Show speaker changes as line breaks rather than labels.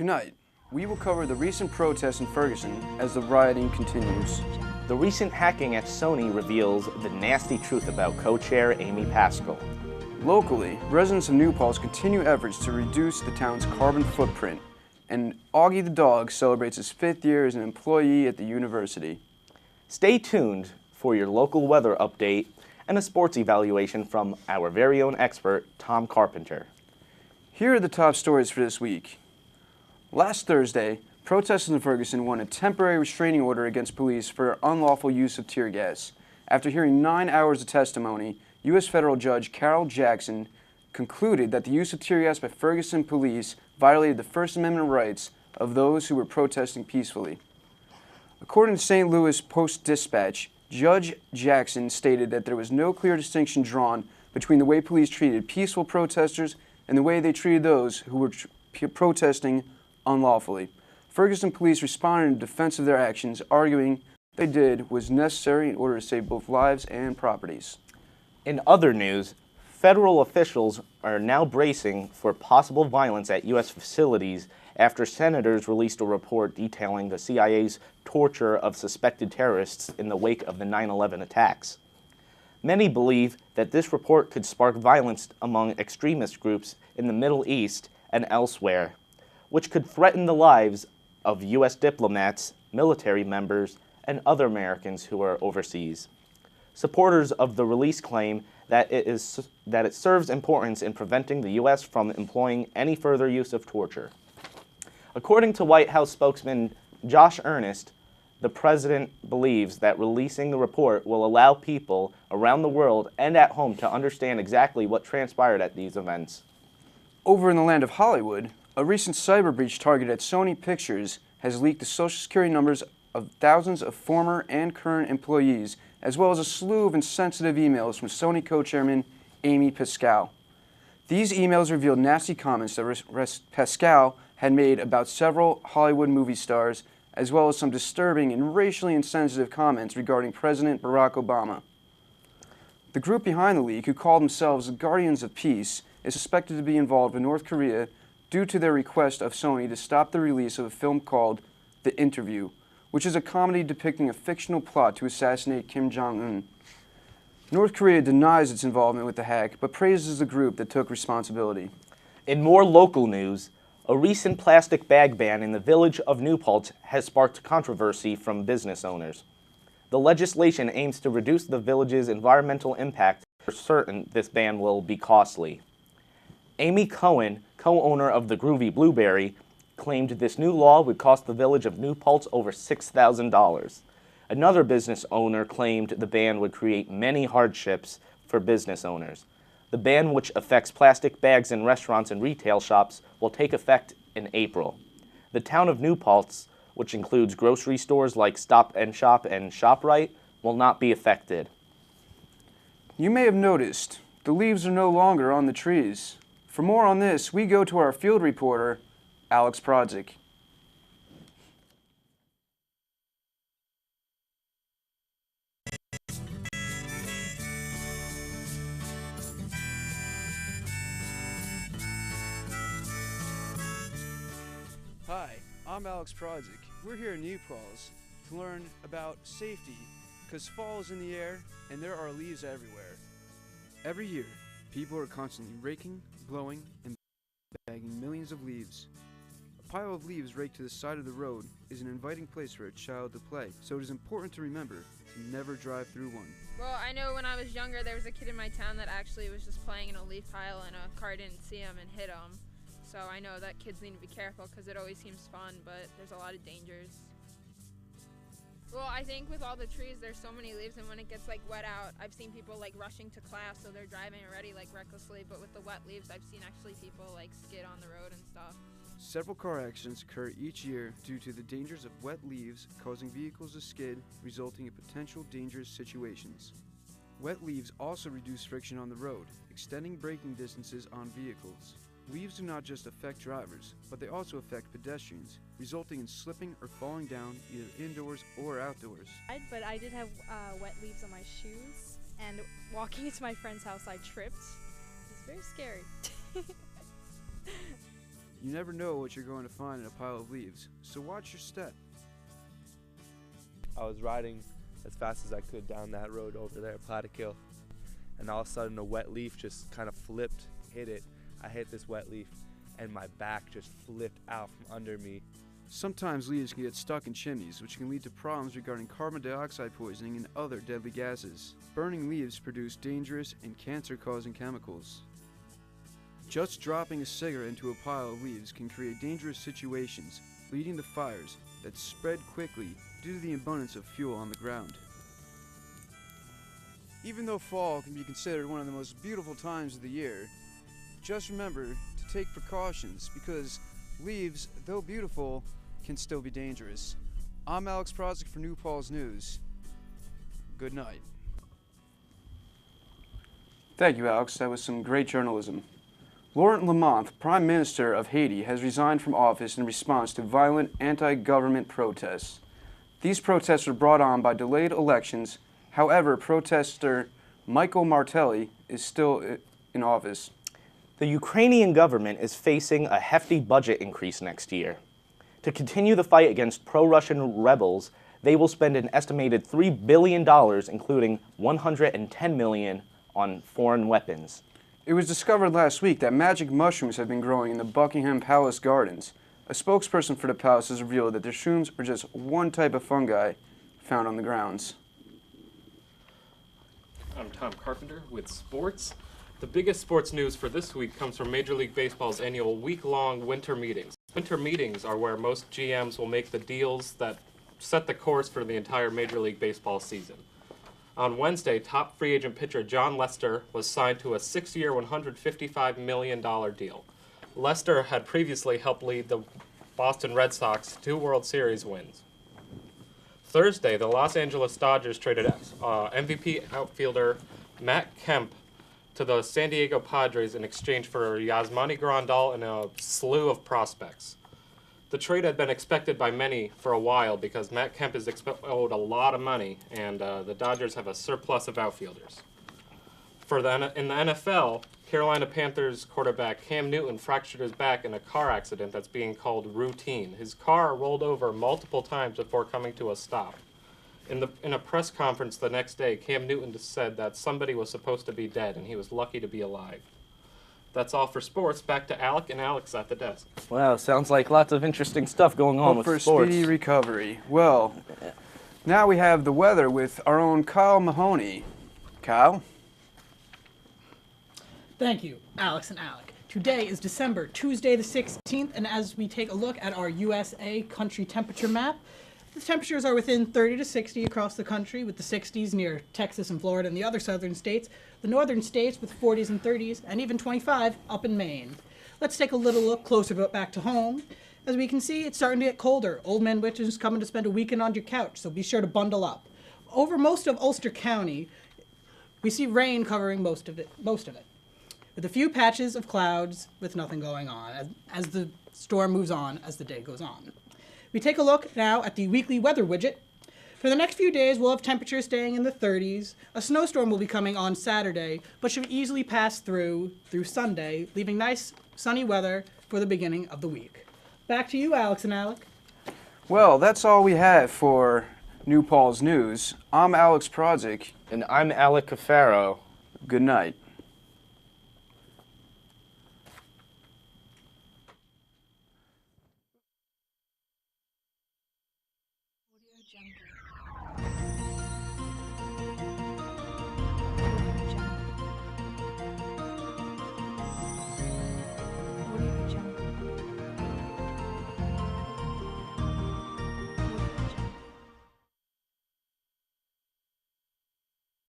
Tonight, we will cover the recent protests in Ferguson as the rioting continues.
The recent hacking at Sony reveals the nasty truth about co-chair Amy Pascal.
Locally, residents of New Paltz continue efforts to reduce the town's carbon footprint, and Augie the dog celebrates his 5th year as an employee at the university.
Stay tuned for your local weather update and a sports evaluation from our very own expert, Tom Carpenter.
Here are the top stories for this week. Last Thursday, protesters in Ferguson won a temporary restraining order against police for unlawful use of tear gas. After hearing 9 hours of testimony, U.S. Federal Judge Carol Jackson concluded that the use of tear gas by Ferguson police violated the First Amendment rights of those who were protesting peacefully. According to St. Louis Post-Dispatch, Judge Jackson stated that there was no clear distinction drawn between the way police treated peaceful protesters and the way they treated those who were protesting unlawfully. Ferguson police responded in defense of their actions, arguing what they did was necessary in order to save both lives and properties.
In other news, federal officials are now bracing for possible violence at U.S. facilities after senators released a report detailing the CIA's torture of suspected terrorists in the wake of the 9/11 attacks. Many believe that this report could spark violence among extremist groups in the Middle East and elsewhere, which could threaten the lives of U.S. diplomats, military members, and other Americans who are overseas. Supporters of the release claim that it serves importance in preventing the U.S. from employing any further use of torture. According to White House spokesman Josh Earnest, the president believes that releasing the report will allow people around the world and at home to understand exactly what transpired at these events.
Over in the land of Hollywood, a recent cyber breach targeted at Sony Pictures has leaked the Social Security numbers of thousands of former and current employees, as well as a slew of insensitive emails from Sony co-chairman Amy Pascal. These emails revealed nasty comments that Pascal had made about several Hollywood movie stars, as well as some disturbing and racially insensitive comments regarding President Barack Obama. The group behind the leak, who called themselves the Guardians of Peace, is suspected to be involved with North Korea due to their request of Sony to stop the release of a film called The Interview, which is a comedy depicting a fictional plot to assassinate Kim Jong-un. North Korea denies its involvement with the hack, but praises the group that took responsibility.
In more local news, a recent plastic bag ban in the village of New Paltz has sparked controversy from business owners. The legislation aims to reduce the village's environmental impact. For certain, this ban will be costly. Amy Cohen, co-owner of the Groovy Blueberry, claimed this new law would cost the village of New Paltz over $6,000. Another business owner claimed the ban would create many hardships for business owners. The ban, which affects plastic bags in restaurants and retail shops, will take effect in April. The town of New Paltz, which includes grocery stores like Stop and Shop and ShopRite, will not be affected.
You may have noticed the leaves are no longer on the trees. For more on this, we go to our field reporter, Alex Prodzik. Hi, I'm Alex Prodzik. We're here in New Paltz to learn about safety, because fall is in the air and there are leaves everywhere. Every year, people are constantly raking, blowing, and bagging millions of leaves. A pile of leaves raked to the side of the road is an inviting place for a child to play, so it is important to remember to never drive through one.
Well, I know when I was younger, there was a kid in my town that actually was just playing in a leaf pile and a car didn't see him and hit him. So I know that kids need to be careful because it always seems fun, but there's a lot of dangers. Well, I think with all the trees, there's so many leaves, and when it gets like wet out, I've seen people like rushing to class, so they're driving already like recklessly, but with the wet leaves, I've seen actually people like skid on the road and stuff.
Several car accidents occur each year due to the dangers of wet leaves causing vehicles to skid, resulting in potential dangerous situations. Wet leaves also reduce friction on the road, extending braking distances on vehicles. Leaves do not just affect drivers, but they also affect pedestrians, resulting in slipping or falling down either indoors or outdoors.
But I did have wet leaves on my shoes, and walking into my friend's house I tripped. It was very scary.
You never know what you're going to find in a pile of leaves, so watch your step.
I was riding as fast as I could down that road over there, Plattekill, and all of a sudden a wet leaf just kind of flipped, hit it. I hit this wet leaf, and my back just flipped out from under me.
Sometimes leaves can get stuck in chimneys, which can lead to problems regarding carbon dioxide poisoning and other deadly gases. Burning leaves produce dangerous and cancer-causing chemicals. Just dropping a cigarette into a pile of leaves can create dangerous situations, leading to fires that spread quickly due to the abundance of fuel on the ground. Even though fall can be considered one of the most beautiful times of the year, just remember to take precautions because leaves, though beautiful, can still be dangerous. I'm Alex Prozik for New Paltz News. Good night. Thank you, Alex. That was some great journalism. Laurent Lamont, Prime Minister of Haiti, has resigned from office in response to violent anti-government protests. These protests were brought on by delayed elections. However, protester Michael Martelly is still in office.
The Ukrainian government is facing a hefty budget increase next year. To continue the fight against pro-Russian rebels, they will spend an estimated $3 billion, including $110 million on foreign weapons.
It was discovered last week that magic mushrooms have been growing in the Buckingham Palace gardens. A spokesperson for the palace has revealed that the shrooms are just one type of fungi found on the grounds.
I'm Tom Carpenter with sports. The biggest sports news for this week comes from Major League Baseball's annual week-long winter meetings. Winter meetings are where most GMs will make the deals that set the course for the entire Major League Baseball season. On Wednesday, top free agent pitcher John Lester was signed to a 6-year, $155 million deal. Lester had previously helped lead the Boston Red Sox to 2 World Series wins. Thursday, the Los Angeles Dodgers traded MVP outfielder Matt Kemp to the San Diego Padres in exchange for Yasmani Grandal and a slew of prospects. The trade had been expected by many for a while because Matt Kemp is owed a lot of money, and the Dodgers have a surplus of outfielders. In the NFL, Carolina Panthers quarterback Cam Newton fractured his back in a car accident that's being called routine. His car rolled over multiple times before coming to a stop. In a press conference the next day, Cam Newton said that somebody was supposed to be dead and he was lucky to be alive. That's all for sports. Back to Alec and Alex at the desk.
Wow, sounds like lots of interesting stuff going on
Hope
with
for
sports.
speedy recovery. Well, now we have the weather with our own Kyle Mahoney. Kyle?
Thank you, Alex and Alec. Today is Tuesday the 16th, and as we take a look at our USA country temperature map, the temperatures are within 30 to 60 across the country, with the 60s near Texas and Florida and the other southern states, the northern states with 40s and 30s, and even 25 up in Maine. Let's take a little look closer back to home. As we can see, it's starting to get colder. Old Man Witch is coming to spend a weekend on your couch, so be sure to bundle up. Over most of Ulster County, we see rain covering most of it, with a few patches of clouds with nothing going on as the storm moves on as the day goes on. We take a look now at the weekly weather widget. For the next few days, we'll have temperatures staying in the 30s. A snowstorm will be coming on Saturday, but should easily pass through Sunday, leaving nice sunny weather for the beginning of the week. Back to you, Alex and Alec.
Well, that's all we have for New Paltz News. I'm Alex Prozik.
And I'm Alec Cafaro.
Good night.
Audio Jungle.